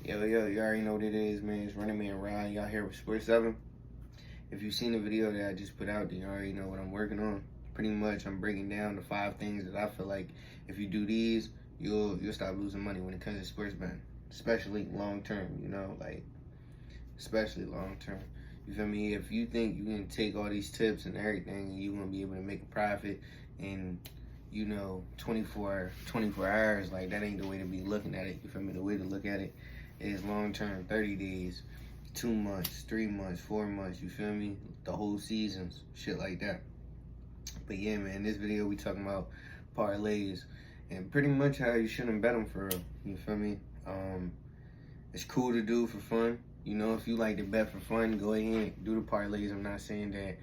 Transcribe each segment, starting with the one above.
Yo, you already know what it is, man. It's Running Man Ryan. Y'all here with Sports 7. If you've seen the video that I just put out, then you already know what I'm working on. Pretty much, I'm breaking down the 5 things that I feel like if you do these, you'll stop losing money when it comes to sports betting, especially long term. Especially long term. You feel me? If you think you can take all these tips and everything, and you're gonna be able to make a profit in 24 hours, like that ain't the way to be looking at it. You feel me? The way to look at it is long term, 30 days, 2 months, 3 months, 4 months, you feel me? The whole seasons, shit like that. But yeah, man, in this video we talking about parlays and pretty much how you shouldn't bet them for real, you feel me? It's cool to do for fun. If you like to bet for fun, go ahead, do the parlays. I'm not saying that,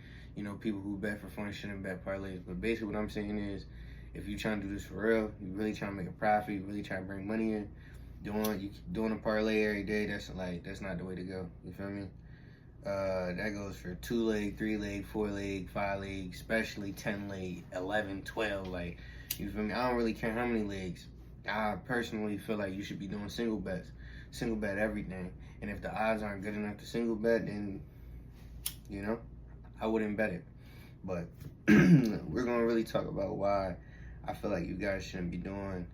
people who bet for fun shouldn't bet parlays. But basically what I'm saying is, if you're trying to do this for real, you really trying to make a profit, you really trying to bring money in, doing a parlay every day, that's not the way to go. You feel me? That goes for 2-leg, 3-leg, 4-leg, 5-leg, especially 10-leg, 11, 12. Like, you feel me? I don't really care how many legs. I personally feel like you should be doing single bets. Single bet everything. And if the odds aren't good enough to single bet, then, I wouldn't bet it. But we're going to really talk about why I feel like you guys shouldn't be doing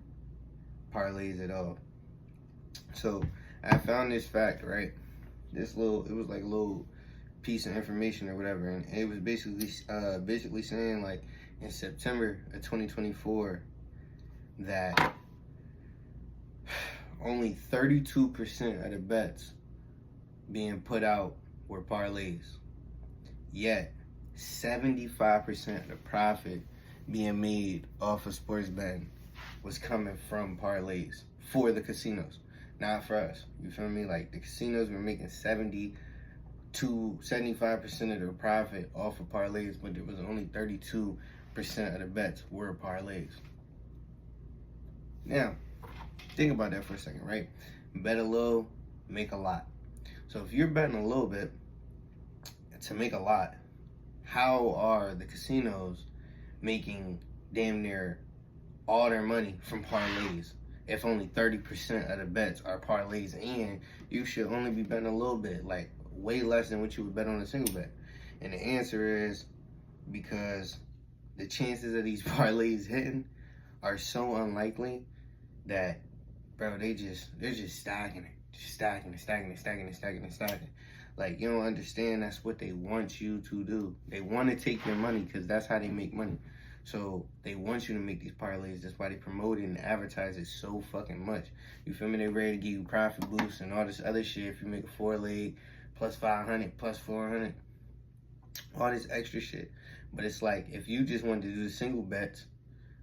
parlays at all. So I found this fact, right? It was like a little piece of information or whatever, and it was basically saying, like, in September of 2024 that only 32% of the bets being put out were parlays, yet 75% of the profit being made off of sports betting was coming from parlays for the casinos, not for us. You feel me? Like, the casinos were making 70 to 75% of their profit off of parlays, but there was only 32% of the bets were parlays. Now, think about that for a second, right? Bet a little, make a lot. So if you're betting a little bit to make a lot, how are the casinos making damn near all their money from parlays if only 30% of the bets are parlays, and you should only be betting a little bit, like way less than what you would bet on a single bet? And the answer is because the chances of these parlays hitting are so unlikely that, bro, they're just stacking it. Just stacking it. Like, you don't understand, that's what they want you to do. They want to take your money because that's how they make money. So they want you to make these parlays. That's why they promote it and advertise it so fucking much. You feel me? They're ready to give you profit boosts and all this other shit. If you make a 4-leg, plus 500, plus 400, all this extra shit. But it's like, if you just wanted to do the single bets,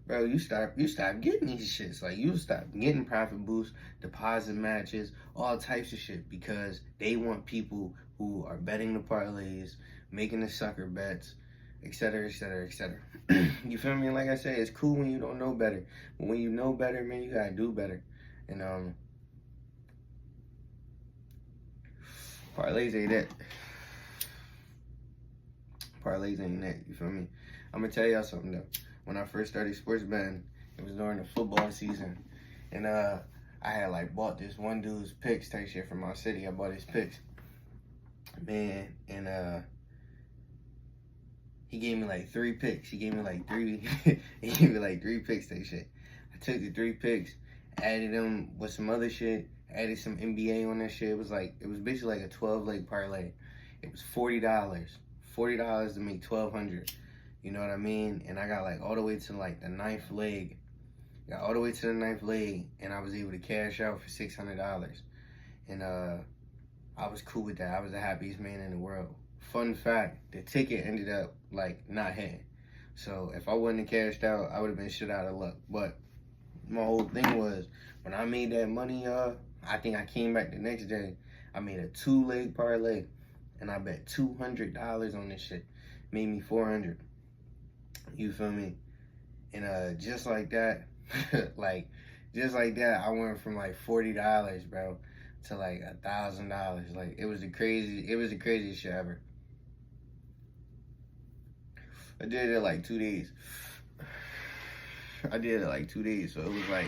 bro, you stop getting these shits. Like, you stop getting profit boosts, deposit matches, all types of shit, because they want people who are betting the parlays, making the sucker bets, etc., etc., etc. You feel me? Like I said, it's cool when you don't know better, but when you know better, man, you gotta do better. And parlays ain't that. Parlays ain't that. You feel me? I'm gonna tell y'all something though. When I first started sports betting, it was during the football season, and I had like bought this one dude's picks type shit from my city. I bought his picks, man, and he gave me like 3 picks. He gave me like 3 picks type shit. I took the 3 picks, added them with some other shit, added some NBA on that shit. It was basically like a 12-leg parlay. It was $40 to make $1,200. You know what I mean? And I got like all the way to like the 9th leg. Got all the way to the 9th leg, and I was able to cash out for $600. And I was cool with that. I was the happiest man in the world. Fun fact, the ticket ended up like not hitting. So if I wouldn't have cashed out, I would have been shit out of luck. But my whole thing was, when I made that money, I think I came back the next day. I made a 2-leg parlay, and I bet $200 on this shit. Made me $400. You feel me? And just like that, I went from like $40, bro, to like $1,000. Like, it was the craziest shit ever. I did it like 2 days. So it was like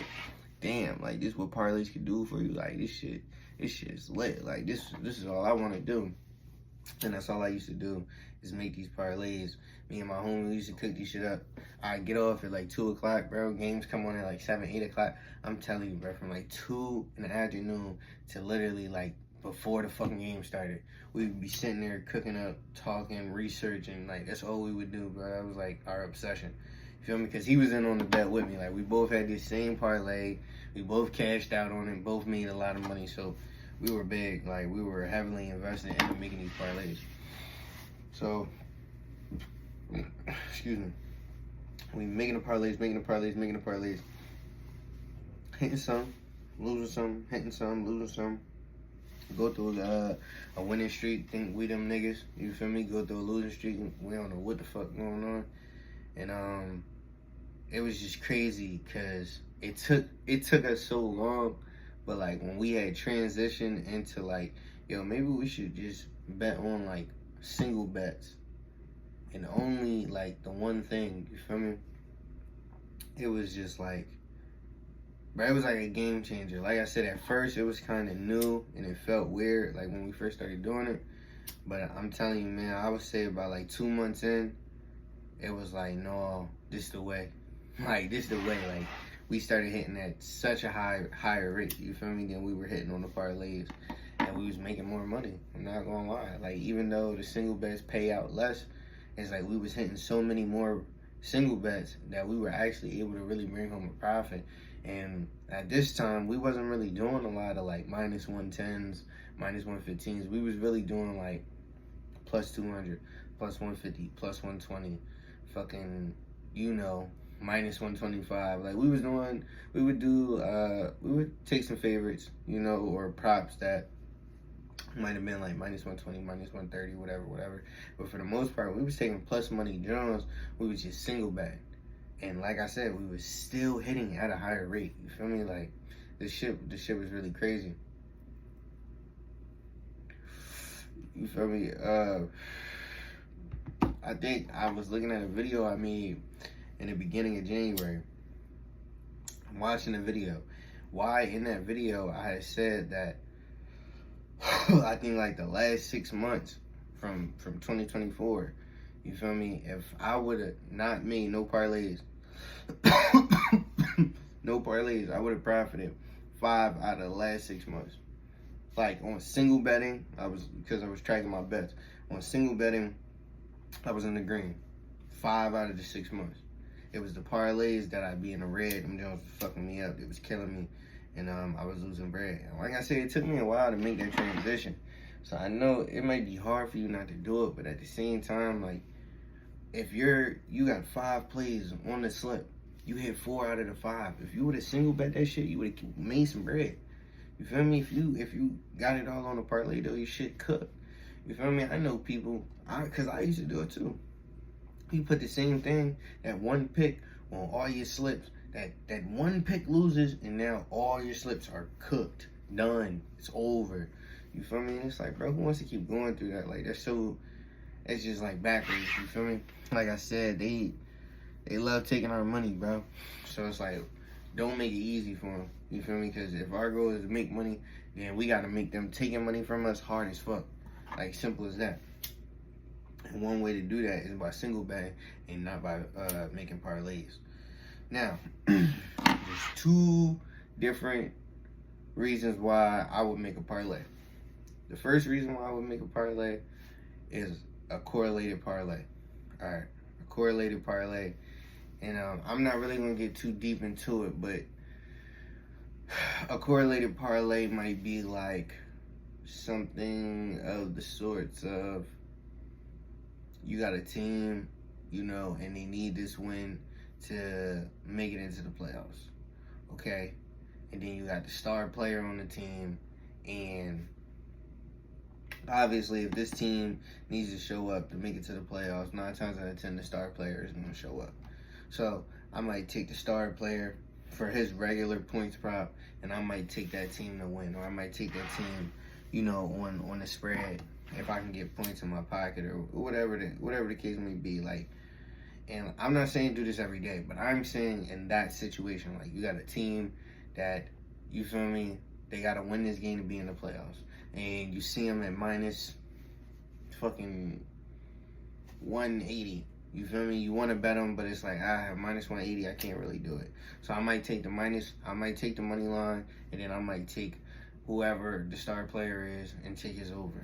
damn, like, this what parlays could do for you. Like, this shit is lit. Like, this is all I want to do. And that's all I used to do, is make these parlays. Me and my homie used to cook these shit up. I get off at like 2 o'clock, bro. Games come on at like 7, 8 o'clock. I'm telling you, bro, from like 2 in the afternoon to literally like before the fucking game started, we would be sitting there cooking up, talking, researching. Like, that's all we would do, bro. That was like our obsession. You feel me? Because he was in on the bet with me. Like, we both had this same parlay. We both cashed out on it. Both made a lot of money. So we were big. Like, we were heavily invested into making these parlays. So, excuse me. We making the parlays, hitting some, losing some, hitting some, losing some. Go through a winning streak, think we them niggas, you feel me? Go through a losing streak, we don't know what the fuck going on. And it was just crazy because it took us so long, but like when we had transitioned into like, yo, maybe we should just bet on like single bets and only like the one thing, you feel me? It was just like, bro, it was like a game changer. Like I said, at first it was kind of new and it felt weird, like when we first started doing it. But I'm telling you, man, I would say about like 2 months in, it was like, no, this the way. Like, this the way. Like, we started hitting at such a higher rate, you feel me, than we were hitting on the parlays. And we was making more money, I'm not gonna lie. Like, even though the single bets pay out less, it's like we was hitting so many more single bets that we were actually able to really bring home a profit. And at this time, we wasn't really doing a lot of like minus 110s, minus 115s. We was really doing like plus 200, plus 150, plus 120, fucking, you know, minus 125. Like, we would take some favorites, you know, or props that might have been like minus 120, minus 130, whatever. But for the most part, we was taking plus money Jones. We was just single bet. And like I said, we was still hitting at a higher rate. You feel me? Like, this shit was really crazy. You feel me? I think I was looking at a video I made in the beginning of January. I'm watching the video. Why in that video I had said that I think like the last 6 months from 2024, you feel me? If I would have not made no parlays, I would have profited 5 out of the last 6 months. Like, on single betting, because I was tracking my bets. On single betting, I was in the green 5 out of the 6 months. It was the parlays that I'd be in the red. Them Jones was fucking me up. It was killing me. And I was losing bread. And like I said, it took me a while to make that transition. So I know it might be hard for you not to do it, but at the same time, like, if you got 5 plays on the slip, you hit 4 out of the 5. If you would have single bet that shit, you would have made some bread. You feel me? If you got it all on the parlay, though, your shit cooked. You feel me? I know people, because I used to do it too. You put the same thing, that one pick on all your slips. That one pick loses, and now all your slips are cooked, done, it's over. You feel me? And it's like, bro, who wants to keep going through that? Like, it's just like backwards. You feel me? Like I said, they love taking our money, bro. So it's like, don't make it easy for them. You feel me? Because if our goal is to make money, then we got to make them taking money from us hard as fuck. Like, simple as that. And one way to do that is by single betting and not by making parlays. Now, there's 2 different reasons why I would make a parlay. The first reason why I would make a parlay is a correlated parlay. All right, a correlated parlay. And I'm not really going to get too deep into it, but a correlated parlay might be like something of the sorts of, you got a team, you know, and they need this win to make it into the playoffs, okay? And then you got the star player on the team, and obviously if this team needs to show up to make it to the playoffs, 9 times out of 10 the star player is going to show up. So I might take the star player for his regular points prop, and I might take that team to win, or I might take that team, you know, on the spread if I can get points in my pocket, or whatever the case may be. Like, and I'm not saying do this every day, but I'm saying in that situation, like, you got a team that, you feel me, they got to win this game to be in the playoffs. And you see them at minus fucking 180. You feel me? You want to bet them, but it's like, I have minus 180. I can't really do it. So I might take the minus. I might take the money line, and then I might take whoever the star player is and take his over.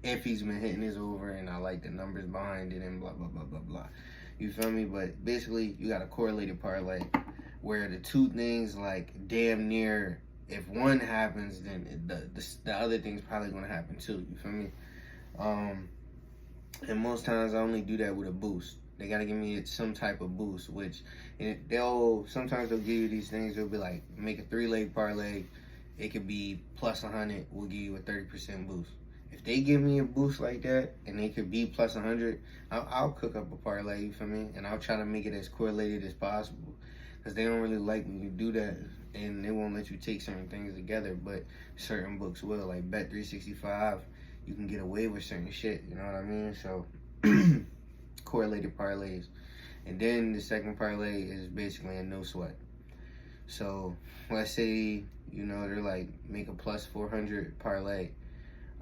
If he's been hitting his over, and I like the numbers behind it, and blah, blah, blah, blah, blah. You feel me? But basically, you got a correlated parlay where the two things, like, damn near, if one happens, then the other thing's probably going to happen too. You feel me? And most times I only do that with a boost. They gotta give me some type of boost, which sometimes they'll give you these things. They'll be like, make a 3-leg parlay. It could be plus 100. We'll give you a 30% boost. If they give me a boost like that, and they could be plus 100, I'll cook up a parlay. You feel me? And I'll try to make it as correlated as possible, because they don't really like when you do that, and they won't let you take certain things together. But certain books will, like Bet365. You can get away with certain shit, you know what I mean? So, correlated parlays. And then the second parlay is basically a no sweat. So, let's say, you know, they're like, make a plus 400 parlay,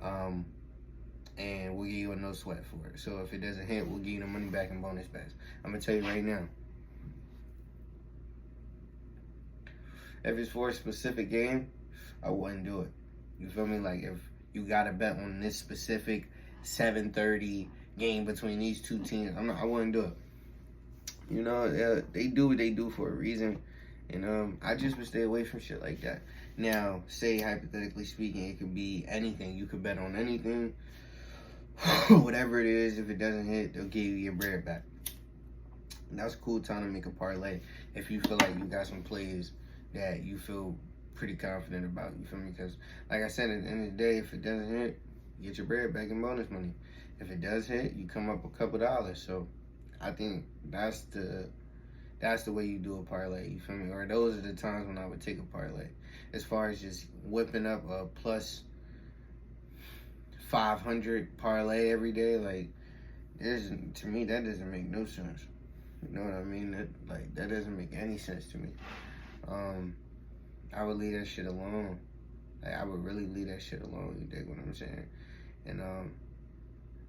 and we'll give you a no sweat for it. So, if it doesn't hit, we'll give you the money back and bonus bets. I'm going to tell you right now. If it's for a specific game, I wouldn't do it. You feel me? Like, if you got to bet on this specific 7:30 game between these two teams, I wouldn't do it. You know, they do what they do for a reason. And I just would stay away from shit like that. Now, say, hypothetically speaking, it could be anything. You could bet on anything. Whatever it is, if it doesn't hit, they'll give you your bread back. And that's a cool time to make a parlay if you feel like you got some plays that you feel pretty confident about, you feel me? Because, like I said, at the end of the day, if it doesn't hit, you get your bread back in bonus money. If it does hit, you come up a couple dollars. So I think that's the way you do a parlay, you feel me? Or those are the times when I would take a parlay. As far as just whipping up a plus 500 parlay every day, like, to me, that doesn't make no sense. You know what I mean? That doesn't make any sense to me. I would leave that shit alone. Like, I would really leave that shit alone. You dig what I'm saying? And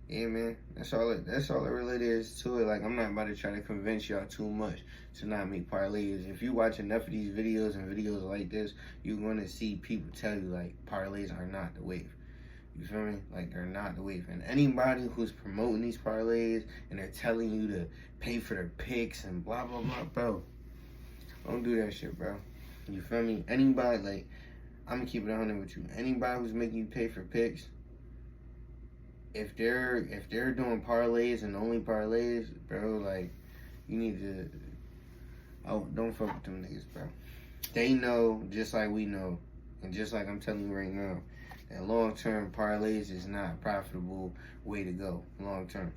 yeah, man, that's all it really is to it. Like, I'm not about to try to convince y'all too much to not make parlays. If you watch enough of these videos and videos like this, you're going to see people tell you, like, parlays are not the wave. You feel me? Like, they're not the wave. And anybody who's promoting these parlays and they're telling you to pay for their picks and blah, blah, blah, bro, don't do that shit, bro. You feel me? Anybody, like, I'm gonna keep it 100 with you. Anybody who's making you pay for picks, if they're doing parlays and only parlays, bro, like, you need to, don't fuck with them niggas, bro. They know, just like we know, and just like I'm telling you right now, that long-term parlays is not a profitable way to go, long-term.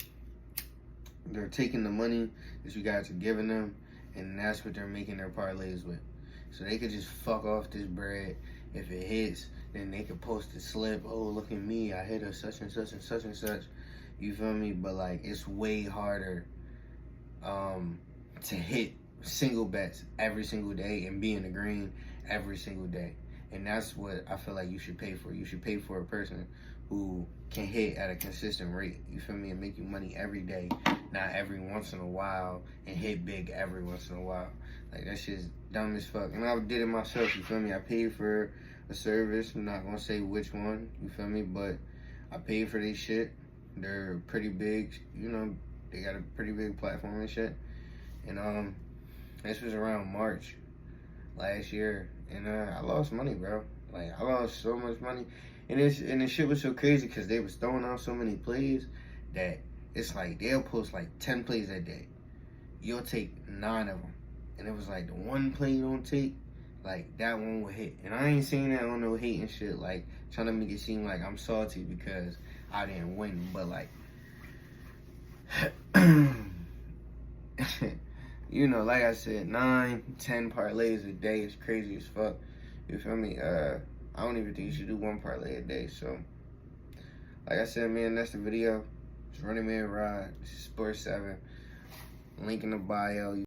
They're taking the money that you guys are giving them, and that's what they're making their parlays with. So they could just fuck off this bread. If it hits, then they could post a slip. Oh, look at me. I hit a such and such and such and such. You feel me? But, like, it's way harder to hit single bets every single day and be in the green every single day. And that's what I feel like you should pay for. You should pay for a person who can hit at a consistent rate. You feel me? And make you money every day, not every once in a while, and hit big every once in a while. Like, that shit's dumb as fuck. And I did it myself, you feel me? I paid for a service. I'm not gonna say which one, you feel me? But I paid for this shit. They're pretty big, you know, they got a pretty big platform and shit. And this was around March last year. And I lost money, bro. Like, I lost so much money. And the shit was so crazy because they was throwing out so many plays that it's like they'll post like 10 plays a day. You'll take 9 of them. And it was like the one play you don't take, like, that one will hit. And I ain't saying that on no hating shit, like, trying to make it seem like I'm salty because I didn't win. But, like, you know, like I said, 9, 10 parlays a day is crazy as fuck. You feel me? I don't even think you should do 1 parlay a day. So, like I said, man, that's the video. It's Running Man Rod. This is Sports 7. Link in the bio.